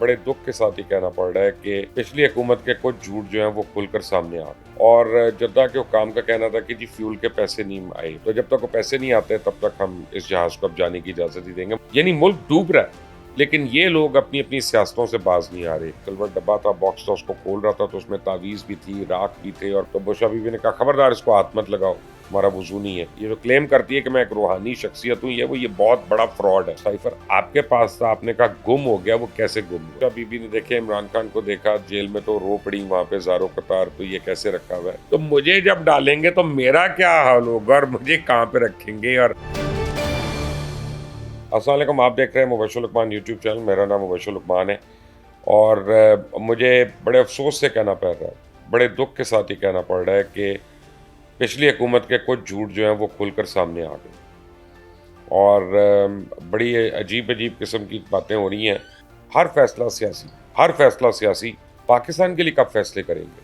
بڑے دکھ کے ساتھ ہی کہنا پڑ رہا ہے کہ پچھلی حکومت کے کچھ جھوٹ جو ہیں وہ کھل کر سامنے آ گئے، اور جدہ کے حکام کا کہنا تھا کہ جی فیول کے پیسے نہیں آئے، تو جب تک وہ پیسے نہیں آتے تب تک ہم اس جہاز کو اب جانے کی اجازت ہی دیں گے۔ یعنی ملک ڈوب رہا ہے، لیکن یہ لوگ اپنی اپنی سیاستوں سے باز نہیں آ رہے۔ سلور ڈبہ تھا، باکس تھا، اس کو کھول رہا تھا تو اس میں تعویذ بھی تھی، راکھ بھی تھے، اور تو بشا بیوی نے کہا خبردار اس کو ہاتھ مت لگاؤ، ہمارا وضو نہیں ہے۔ یہ جو کلیم کرتی ہے کہ میں ایک روحانی شخصیت ہوں، یہ بہت بڑا فراڈ ہے۔ سائفر آپ کے پاس تھا، آپ نے کہا گم ہو گیا، وہ کیسے گم ہوا؟ بشا بیوی نے دیکھے عمران خان کو دیکھا جیل میں تو رو پڑی وہاں پہ زارو قطار، تو یہ کیسے رکھا ہوا ہے، تو مجھے جب ڈالیں گے تو میرا کیا حال ہوگا اور مجھے کہاں پہ رکھیں گے۔ اور السلام علیکم، آپ دیکھ رہے ہیں مبشر لقمان یوٹیوب چینل، میرا نام مبشر لقمان ہے، اور مجھے بڑے افسوس سے کہنا پڑ رہا ہے، بڑے دکھ کے ساتھ ہی کہنا پڑ رہا ہے کہ پچھلی حکومت کے کچھ جھوٹ جو ہیں وہ کھل کر سامنے آ گئے، اور بڑی عجیب قسم کی باتیں ہو رہی ہیں۔ ہر فیصلہ سیاسی پاکستان کے لیے کب فیصلے کریں گے؟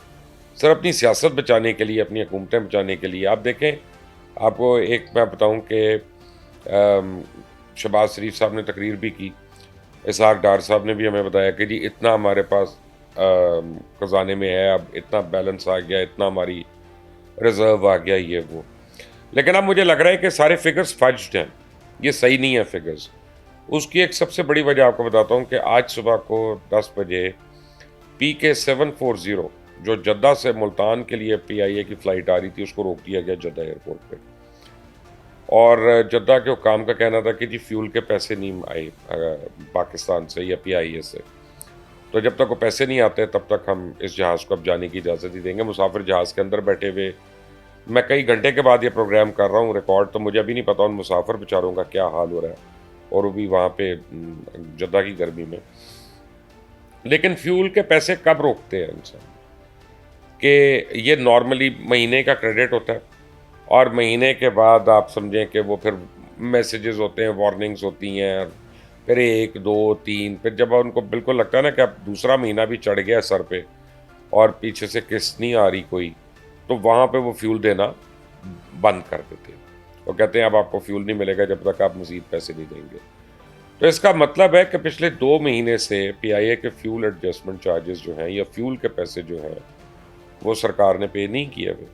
سر اپنی سیاست بچانے کے لیے، اپنی حکومتیں بچانے کے لیے آپ دیکھیں، آپ کو ایک میں بتاؤں کہ شہباز شریف صاحب نے تقریر بھی کی، اسحاق ڈار صاحب نے بھی ہمیں بتایا کہ جی اتنا ہمارے پاس خزانے میں ہے، اب اتنا بیلنس آ گیا، اتنا ہماری ریزرو آ گیا، یہ وہ۔ لیکن اب مجھے لگ رہا ہے کہ سارے فگرز فجڈ ہیں، یہ صحیح نہیں ہے فگرز۔ اس کی ایک سب سے بڑی وجہ آپ کو بتاتا ہوں کہ آج صبح کو 10 بجے PK 740 جو جدہ سے ملتان کے لیے PIA کی فلائٹ آ رہی تھی، اس کو روک دیا گیا جدہ ایئرپورٹ پہ، اور جدہ کے حکام کا کہنا تھا کہ جی فیول کے پیسے نہیں آئے پاکستان سے یا PIA سے، تو جب تک وہ پیسے نہیں آتے تب تک ہم اس جہاز کو اب جانے کی اجازت ہی دیں گے۔ مسافر جہاز کے اندر بیٹھے ہوئے، میں کئی گھنٹے کے بعد یہ پروگرام کر رہا ہوں ریکارڈ، تو مجھے ابھی نہیں پتا ان مسافر بیچاروں کا کیا حال ہو رہا ہے، اور وہ بھی وہاں پہ جدہ کی گرمی میں۔ لیکن فیول کے پیسے کب روکتے ہیں انسان؟ کہ یہ نارملی مہینے کا کریڈٹ ہوتا ہے، اور مہینے کے بعد آپ سمجھیں کہ وہ پھر میسیجز ہوتے ہیں، وارننگز ہوتی ہیں، پھر 1 2 3، پھر جب ان کو بالکل لگتا ہے نا کہ اب دوسرا مہینہ بھی چڑھ گیا سر پہ اور پیچھے سے قسط نہیں آ رہی کوئی، تو وہاں پہ وہ فیول دینا بند کر دیتے ہیں۔ وہ کہتے ہیں اب آپ کو فیول نہیں ملے گا جب تک آپ مزید پیسے نہیں دیں گے۔ تو اس کا مطلب ہے کہ پچھلے 2 مہینے سے PIA کے فیول ایڈجسٹمنٹ چارجز جو ہیں یا فیول کے پیسے جو ہیں وہ سرکار نے پے نہیں کیے ہوئے۔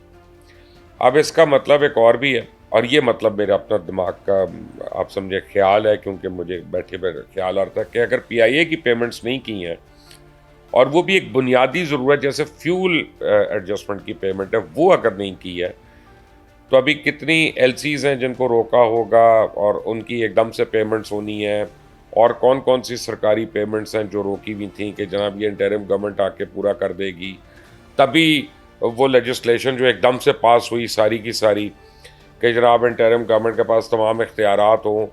اب اس کا مطلب ایک اور بھی ہے، اور یہ مطلب میرا اپنا دماغ کا آپ سمجھے خیال ہے، کیونکہ مجھے بیٹھے خیال آتا ہے کہ اگر PIA کی پیمنٹس نہیں کی ہیں، اور وہ بھی ایک بنیادی ضرورت جیسے فیول ایڈجسٹمنٹ کی پیمنٹ ہے وہ اگر نہیں کی ہے، تو ابھی کتنی LCs ہیں جن کو روکا ہوگا اور ان کی ایک دم سے پیمنٹس ہونی ہے، اور کون کون سی سرکاری پیمنٹس ہیں جو روکی ہوئی تھیں کہ جناب یہ انٹرم گورنمنٹ آ کے پورا کر دے گی، تبھی وہ لیجسلیشن جو ایک دم سے پاس ہوئی ساری کی ساری کہ جناب انٹرم گورنمنٹ کے پاس تمام اختیارات ہوں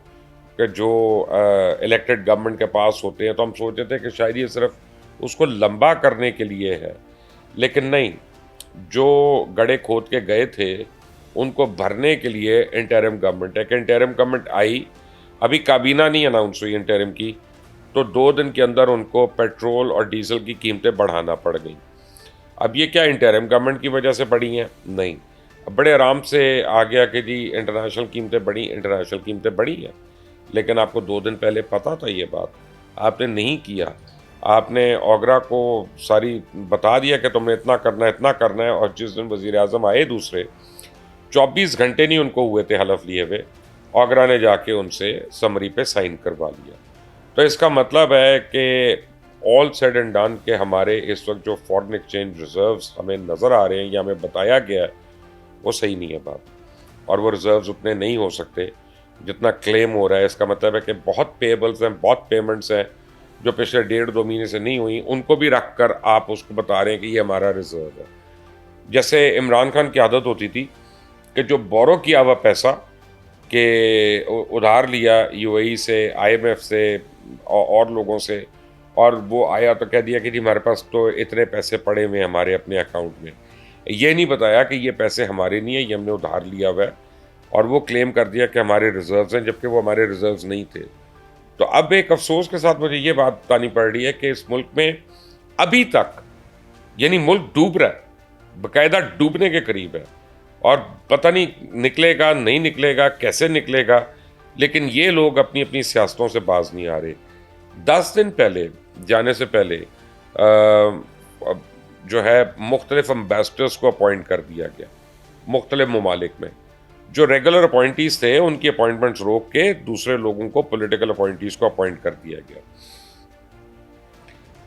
کہ جو الیکٹڈ گورنمنٹ کے پاس ہوتے ہیں، تو ہم سوچتے تھے کہ شاید یہ صرف اس کو لمبا کرنے کے لیے ہے، لیکن نہیں، جو گڑھے کھود کے گئے تھے ان کو بھرنے کے لیے انٹرم گورنمنٹ ہے کہ انٹرم گورنمنٹ آئی، ابھی کابینہ نہیں اناؤنس ہوئی انٹرم کی، تو 2 دن کے اندر ان کو پیٹرول اور ڈیزل کی قیمتیں بڑھانا پڑ گئیں۔ اب یہ کیا انٹرم گورنمنٹ کی وجہ سے بڑھی ہیں؟ نہیں، اب بڑے آرام سے آ گیا کہ جی انٹرنیشنل قیمتیں بڑھی ہیں، لیکن آپ کو 2 دن پہلے پتہ تھا یہ بات، آپ نے نہیں کیا، آپ نے اوگرا کو ساری بتا دیا کہ تم نے اتنا کرنا ہے، اور جس دن وزیر اعظم آئے دوسرے 24 گھنٹے نہیں ان کو ہوئے تھے حلف لیے ہوئے، اوگرا نے جا کے ان سے سمری پہ سائن کروا لیا۔ تو اس کا مطلب ہے کہ آل سیڈ اینڈ ڈن کہ ہمارے اس وقت جو فارن ایکسچینج ریزروز ہمیں نظر آ رہے ہیں یا ہمیں بتایا گیا ہے وہ صحیح نہیں ہے بات، اور وہ ریزروز اتنے نہیں ہو سکتے جتنا کلیم ہو رہا ہے۔ اس کا مطلب ہے کہ بہت پیبلز ہیں، بہت پیمنٹس ہیں جو پچھلے 1.5 2 مہینے سے نہیں ہوئی، ان کو بھی رکھ کر آپ اس کو بتا رہے ہیں کہ یہ ہمارا ریزرو ہے۔ جیسے عمران خان کی عادت ہوتی تھی کہ جو بورو کیا ہوا پیسہ کہ ادھار لیا UAE سے، IMF سے اور لوگوں سے، اور وہ آیا تو کہہ دیا کہ جی ہمارے پاس تو اتنے پیسے پڑے ہوئے ہیں ہمارے اپنے اکاؤنٹ میں، یہ نہیں بتایا کہ یہ پیسے ہمارے نہیں ہیں، یہ ہم نے ادھار لیا ہوا ہے، اور وہ کلیم کر دیا کہ ہمارے ریزروز ہیں جبکہ وہ ہمارے ریزروز نہیں تھے۔ تو اب ایک افسوس کے ساتھ مجھے یہ بات بتانی پڑ رہی ہے کہ اس ملک میں ابھی تک، یعنی ملک ڈوب رہا ہے، باقاعدہ ڈوبنے کے قریب ہے، اور پتہ نہیں نکلے گا نہیں نکلے گا، کیسے نکلے گا، لیکن یہ لوگ اپنی اپنی سیاستوں سے باز نہیں آ رہے۔ 10 دن پہلے جانے سے پہلے جو ہے مختلف امبیسڈرس کو اپوائنٹ کر دیا گیا مختلف ممالک میں. جو ریگولر اپوائنٹیز تھے ان کی اپوائنٹمنٹس روک کے دوسرے لوگوں کو پولیٹیکل اپوائنٹیز کو اپوائنٹ کر دیا گیا.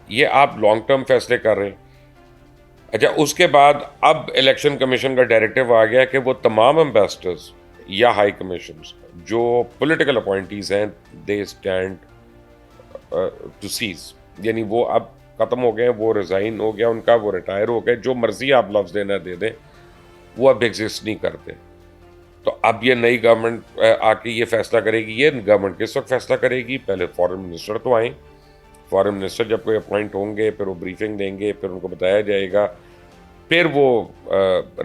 یہ آپ لانگ ٹرم فیصلے کر رہے ہیں. اچھا اس کے بعد اب الیکشن کمیشن کا ڈائریکٹیو آ گیا کہ وہ تمام امبیسڈرز یا ہائی کمیشنز جو پولیٹیکل اپوائنٹیز ہیں دے اسٹینڈ ٹو سیز، یعنی وہ اب ختم ہو گئے، وہ ریزائن ہو گیا ان کا، وہ ریٹائر ہو گئے، جو مرضی آپ لفظ دینا دے دیں وہ اب ایگزسٹ نہیں کرتے. تو اب یہ نئی گورنمنٹ آ کے یہ فیصلہ کرے گی. یہ گورنمنٹ کس وقت فیصلہ کرے گی؟ پہلے فارن منسٹر تو آئیں، فارن منسٹر جب کوئی اپوائنٹ ہوں گے پھر وہ بریفنگ دیں گے، پھر ان کو بتایا جائے گا، پھر وہ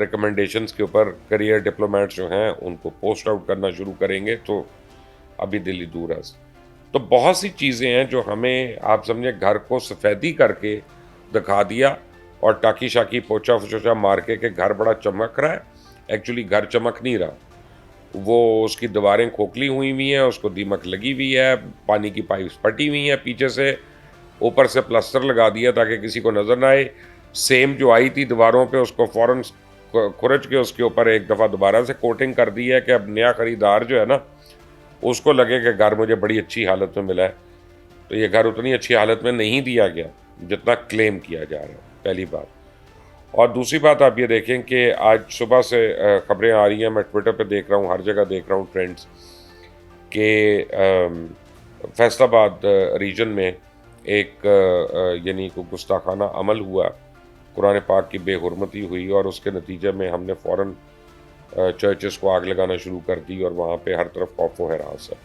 ریکمنڈیشنز کے اوپر کریئر ڈپلومیٹس جو ہیں ان کو پوسٹ آؤٹ کرنا شروع کریں گے. تو ابھی دلی دور ہے. تو بہت سی چیزیں ہیں جو ہمیں آپ سمجھیں گھر کو سفیدی کر کے دکھا دیا اور ٹاکی شاکی پوچھا فچوچا مار کے کہ گھر بڑا چمک رہا ہے. ایکچولی گھر چمک نہیں رہا، وہ اس کی دیواریں کھوکھلی ہوئی ہوئی ہیں، اس کو دیمک لگی ہوئی ہے، پانی کی پائپس پھٹی ہوئی ہیں پیچھے سے، اوپر سے پلسٹر لگا دیا تاکہ کسی کو نظر نہ آئے. سیم جو آئی تھی دیواروں پہ اس کو فوراً کھرچ کے اس کے اوپر ایک دفعہ دوبارہ سے کوٹنگ کر دی ہے کہ اب نیا خریدار جو ہے نا اس کو لگے کہ گھر مجھے بڑی اچھی حالت میں ملا ہے. تو یہ گھر اتنی اچھی حالت میں نہیں دیا گیا جتنا کلیم کیا جا رہا ہے، پہلی بات. اور دوسری بات آپ یہ دیکھیں کہ آج صبح سے خبریں آ رہی ہیں، میں ٹویٹر پہ دیکھ رہا ہوں، ہر جگہ دیکھ رہا ہوں ٹرینڈز، کہ فیصل آباد ریجن میں ایک یعنی کوئی گستاخانہ عمل ہوا، قرآن پاک کی بے حرمتی ہوئی، اور اس کے نتیجے میں ہم نے فوراً چرچز کو آگ لگانا شروع کر دی اور وہاں پہ ہر طرف خوف و ہراس ہے.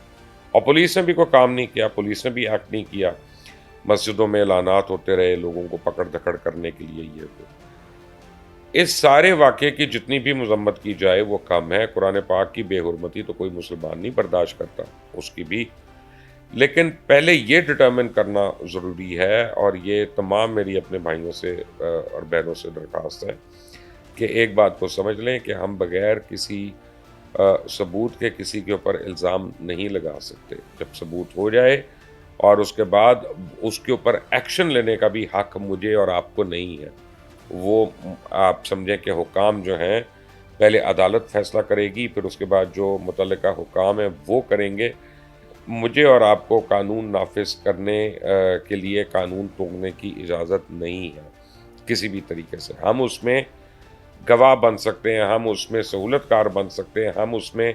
اور پولیس نے بھی کوئی کام نہیں کیا، پولیس نے بھی ایکٹ نہیں کیا. مسجدوں میں اعلانات ہوتے رہے لوگوں کو پکڑ دھکڑ کرنے کے لیے. یہ وہ اس سارے واقعے کی جتنی بھی مذمت کی جائے وہ کم ہے. قرآن پاک کی بے حرمتی تو کوئی مسلمان نہیں برداشت کرتا، اس کی بھی، لیکن پہلے یہ ڈٹرمن کرنا ضروری ہے، اور یہ تمام میری اپنے بھائیوں سے اور بہنوں سے درخواست ہے کہ ایک بات کو سمجھ لیں کہ ہم بغیر کسی ثبوت کے کسی کے اوپر الزام نہیں لگا سکتے. جب ثبوت ہو جائے اور اس کے بعد اس کے اوپر ایکشن لینے کا بھی حق مجھے اور آپ کو نہیں ہے. وہ آپ سمجھیں کہ حکام جو ہیں پہلے عدالت فیصلہ کرے گی، پھر اس کے بعد جو متعلقہ حکام ہیں وہ کریں گے. مجھے اور آپ کو قانون نافذ کرنے کے لیے قانون توڑنے کی اجازت نہیں ہے کسی بھی طریقے سے. ہم اس میں گواہ بن سکتے ہیں، ہم اس میں سہولت کار بن سکتے ہیں، ہم اس میں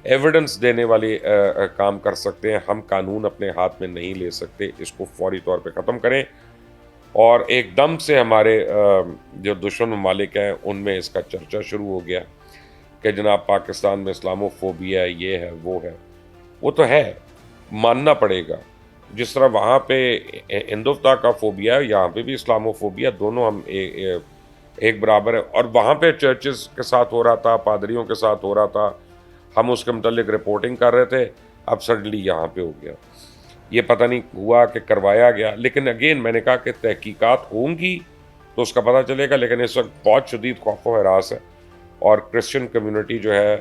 ایویڈنس دینے والے کام کر سکتے ہیں. ہم قانون اپنے ہاتھ میں نہیں لے سکتے. اس کو فوری طور پہ ختم کریں. اور ایک دم سے ہمارے جو دشمن ممالک ہیں ان میں اس کا چرچا شروع ہو گیا کہ جناب پاکستان میں اسلامو فوبیا ہے، یہ ہے وہ ہے. وہ تو ہے، ماننا پڑے گا. جس طرح وہاں پہ ہندوتا کا فوبیا ہے، یہاں پہ بھی اسلامو فوبیا، دونوں ہم ایک برابر ہے. اور وہاں پہ چرچز کے ساتھ ہو رہا تھا، پادریوں کے ساتھ ہو رہا تھا، ہم اس کے متعلق رپورٹنگ کر رہے تھے. اب سڈنلی یہاں پہ ہو گیا. یہ پتہ نہیں ہوا کہ کروایا گیا، لیکن اگین میں نے کہا کہ تحقیقات ہوں گی تو اس کا پتہ چلے گا. لیکن اس وقت بہت شدید خوف و ہراس ہے. اور کرسچن کمیونٹی جو ہے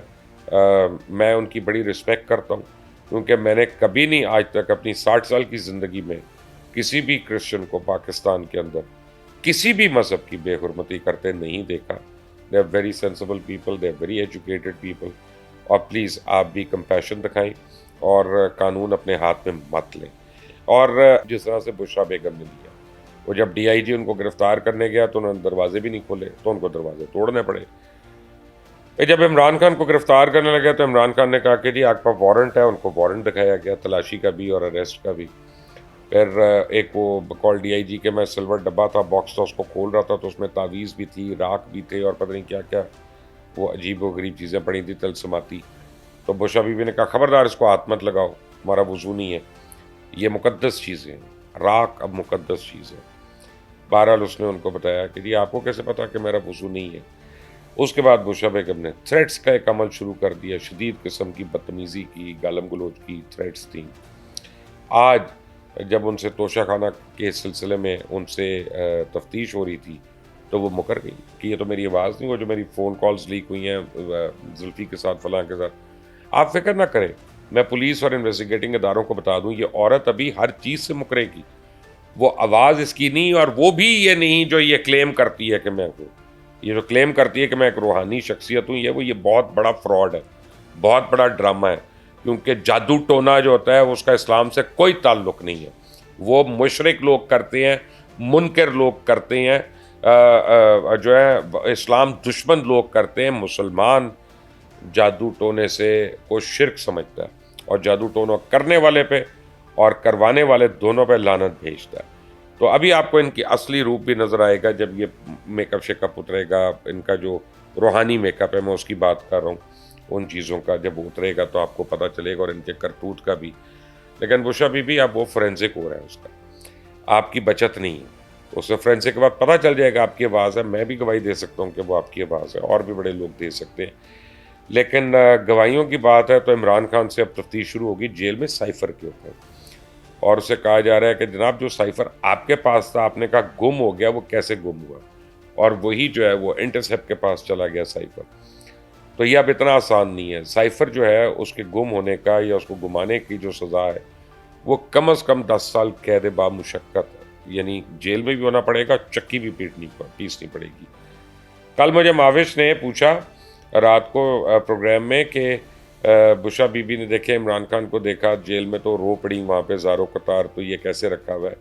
میں ان کی بڑی رسپیکٹ کرتا ہوں، کیونکہ میں نے کبھی نہیں آج تک اپنی 60 سال کی زندگی میں کسی بھی کرسچن کو پاکستان کے اندر کسی بھی مذہب کی بے حرمتی کرتے نہیں دیکھا. They are very sensible people, they are very educated people. اور پلیز آپ بھی کمپیشن دکھائیں اور قانون اپنے ہاتھ میں مت لیں. اور جس طرح سے بشرا بیگم نے لیا، وہ جب ڈی آئی جی ان کو گرفتار کرنے گیا تو انہوں نے دروازے بھی نہیں کھولے، تو ان کو دروازے توڑنے پڑے. جب عمران خان کو گرفتار کرنے لگے تو عمران خان نے کہا کہ جی آپ کا وارنٹ ہے، ان کو وارنٹ دکھایا گیا تلاشی کا بھی اور اریسٹ کا بھی. پھر ایک وہ بقول ڈی آئی جی کے میں سلور ڈبہ تھا، باکس تھا، اس کو کھول رہا تھا تو اس میں تعویذ بھی تھی، راکھ بھی تھے، اور پتہ نہیں کیا کیا وہ عجیب و غریب چیزیں پڑی تھیں طلسماتی. تو بشرا بی بی نے کہا خبردار اس کو ہاتھ مت لگاؤ، ہمارا وضو نہیں ہے، یہ مقدس چیزیں ہیں، راکھ اب مقدس چیز ہے. بہرحال اس نے ان کو بتایا کہ جی آپ کو کیسے پتا کہ میرا وضو نہیں ہے. اس کے بعد بشرا بیگم نے تھریٹس کا ایک عمل شروع کر دیا، شدید قسم کی بدتمیزی کی، گالم گلوچ کی، تھریٹس تھیں. آج جب ان سے توشہ خانہ کے سلسلے میں ان سے تفتیش ہو رہی تھی تو وہ مکر گئی کہ یہ تو میری آواز نہیں، وہ جو میری فون کالز لیک ہوئی ہیں زلفی کے ساتھ فلاں کے ساتھ. آپ فکر نہ کریں، میں پولیس اور انویسٹیگیٹنگ اداروں کو بتا دوں، یہ عورت ابھی ہر چیز سے مکرے گی. وہ آواز اس کی نہیں، اور وہ بھی یہ نہیں جو یہ کلیم کرتی ہے کہ میں ہوں. یہ جو کلیم کرتی ہے کہ میں ایک روحانی شخصیت ہوں، یہ بہت بڑا فراڈ ہے، بہت بڑا ڈرامہ ہے. کیونکہ جادو ٹونا جو ہوتا ہے اس کا اسلام سے کوئی تعلق نہیں ہے. وہ مشرک لوگ کرتے ہیں، منکر لوگ کرتے ہیں، جو ہے اسلام دشمن لوگ کرتے ہیں. مسلمان جادو ٹونے سے کو شرک سمجھتا ہے، اور جادو ٹونا کرنے والے پہ اور کروانے والے دونوں پہ لعنت بھیجتا ہے. تو ابھی آپ کو ان کی اصلی روپ بھی نظر آئے گا جب یہ میک اپ شیک اپ اترے گا. ان کا جو روحانی میک اپ ہے میں اس کی بات کر رہا ہوں، ان چیزوں کا جب اترے گا تو آپ کو پتہ چلے گا، اور ان کے کرتوت کا بھی. لیکن بشرا بی بی اب وہ فورینسک ہو رہا ہے، اس کا آپ کی بچت نہیں ہے. اس میں فورینسک کے بعد پتہ چل جائے گا آپ کی آواز ہے. میں بھی گواہی دے سکتا ہوں کہ وہ آپ کی آواز ہے، اور بھی بڑے لوگ دے سکتے ہیں. لیکن گواہیوں کی بات ہے تو عمران خان سے اب تفتیش شروع ہوگی جیل میں سائفر کے اوپر. اور اسے کہا جا رہا ہے کہ جناب جو سائفر آپ کے پاس تھا، آپ نے کہا گم ہو گیا، وہ کیسے گم ہوا؟ اور وہی جو ہے وہ انٹرسیپٹ کے پاس چلا گیا سائفر. تو یہ اب اتنا آسان نہیں ہے. سائفر جو ہے اس کے گم ہونے کا یا اس کو گمانے کی جو سزا ہے وہ کم از کم 10 سال قید بامشقت ہے. یعنی جیل میں بھی ہونا پڑے گا، چکی بھی پیسنی پڑے گی. کل مجھے معاوش نے پوچھا رات کو پروگرام میں کہ بشرا بی بی نے دیکھے عمران خان کو دیکھا جیل میں تو رو پڑی وہاں پہ زارو قطار، تو یہ کیسے رکھا ہوا ہے؟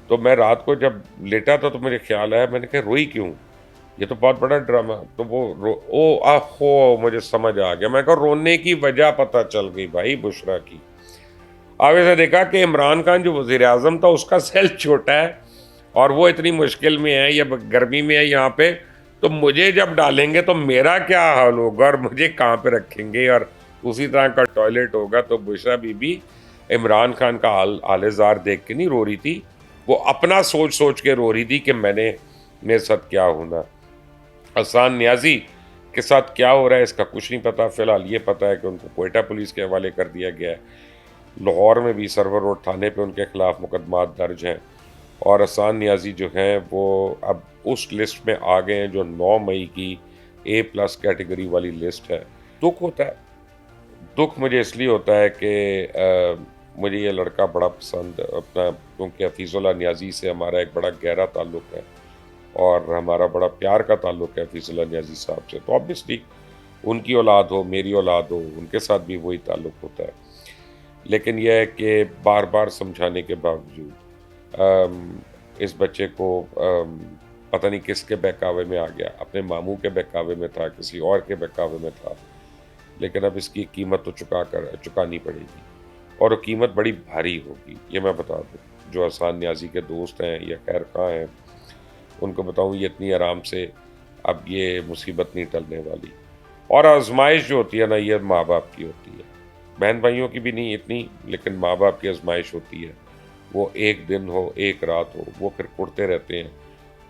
تو میں رات کو جب لیٹا تھا تو مجھے خیال آیا، میں نے کہا روئی کیوں؟ یہ تو بہت بڑا ڈرامہ. تو وہ مجھے سمجھ آ گیا. میں کہا رونے کی وجہ پتہ چل گئی بھائی بشرا کی. آگے سے دیکھا کہ عمران خان جو وزیر اعظم تھا اس کا سیل چھوٹا ہے، اور وہ اتنی مشکل میں ہے، یا گرمی میں ہے یہاں پہ، تو مجھے جب ڈالیں گے تو میرا کیا حال ہوگا، اور مجھے کہاں پہ رکھیں گے، اور اسی طرح کا ٹوائلٹ ہوگا. تو بشرا بی بی عمران خان کا حال زار دیکھ کے نہیں رو رہی تھی، وہ اپنا سوچ کے رو رہی تھی کہ میرے ساتھ کیا ہونا. حسان نیازی کے ساتھ کیا ہو رہا ہے اس کا کچھ نہیں پتا. فی الحال یہ پتا ہے کہ ان کو کوئٹہ پولیس کے حوالے کر دیا گیا ہے. لاہور میں بھی سرور روڈ تھانے پہ ان کے خلاف مقدمات درج ہیں. اور حسان نیازی جو ہیں وہ اب اس لسٹ میں آ گئے ہیں جو 9 مئی کی A+ کیٹیگری والی لسٹ ہے. دکھ ہوتا ہے. دکھ مجھے اس لیے ہوتا ہے کہ مجھے یہ لڑکا بڑا پسند اپنا، کیونکہ حفیظ اللہ نیازی سے ہمارا ایک بڑا گہرا تعلق ہے، اور ہمارا بڑا پیار کا تعلق ہے حفیظ اللہ نیازی صاحب سے. تو آبویسلی ان کی اولاد ہو، میری اولاد ہو، ان کے ساتھ بھی وہی تعلق ہوتا ہے. لیکن یہ ہے کہ بار بار سمجھانے کے باوجود اس بچے کو پتہ نہیں کس کے بہکاوے میں آ گیا، اپنے ماموں کے بہکاوے میں تھا، کسی اور کے بہکاوے میں تھا. لیکن اب اس کی قیمت تو چکانی پڑے گی، اور وہ قیمت بڑی بھاری ہوگی. یہ میں بتا دوں، جو حسان نیازی کے دوست ہیں یا خیر خواہ ہیں ان کو بتاؤں، یہ اتنی آرام سے اب یہ مصیبت نہیں ٹلنے والی. اور آزمائش جو ہوتی ہے نا، یہ ماں باپ کی ہوتی ہے، بہن بھائیوں کی بھی نہیں اتنی، لیکن ماں باپ کی آزمائش ہوتی ہے. وہ ایک دن ہو، ایک رات ہو، وہ پھر اڑتے رہتے ہیں.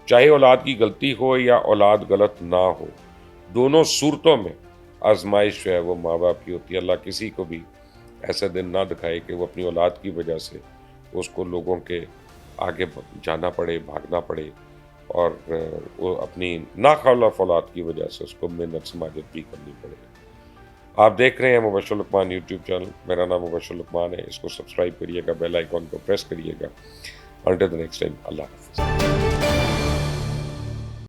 چاہے اولاد کی غلطی ہو یا اولاد غلط نہ ہو، دونوں صورتوں میں آزمائش جو ہے وہ ماں باپ کی ہوتی ہے. اللہ کسی کو بھی ایسا دن نہ دکھائے کہ وہ اپنی اولاد کی وجہ سے اس کو لوگوں کے آگے جانا پڑے، بھاگنا پڑے، اور وہ اپنی ناخواف اولاد کی وجہ سے اس کو محنت سماجت بھی کرنی پڑے. آپ دیکھ رہے ہیں مبشر لقمان یوٹیوب چینل. میرا نام مبشر لقمان ہے. اس کو سبسکرائب کریے گا، بیل آئیکن کو پریس کریے گا. انٹل دی نیکسٹ ٹائم، اللہ حافظ.